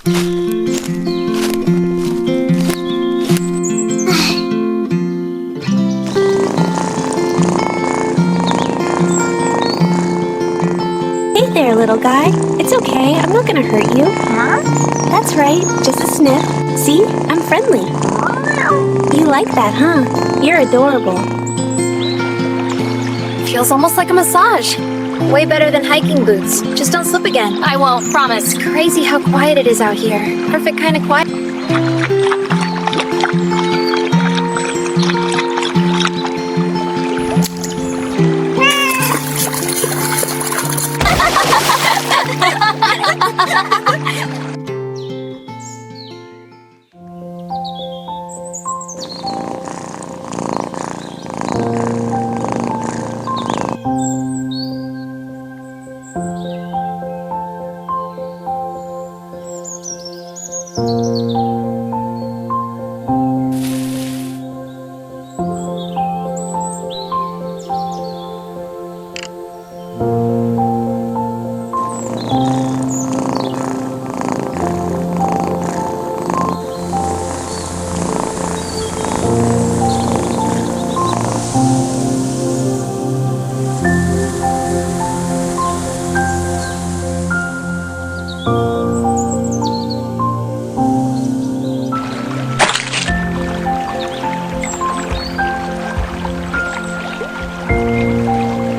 Hey there, little guy. It's okay, I'm not gonna hurt you. That's right, just a sniff. See, I'm friendly. You like that, huh? You're adorable. Feels almost like a massage. Way better than hiking boots. Just don't slip again. I won't, promise. Crazy how quiet it is out here. Perfect kind of quiet.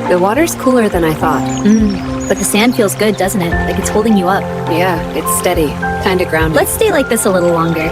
The water's cooler than I thought. But the sand feels good, doesn't it? Like it's holding you up. Yeah, it's steady. Kinda grounded. Let's stay like this a little longer.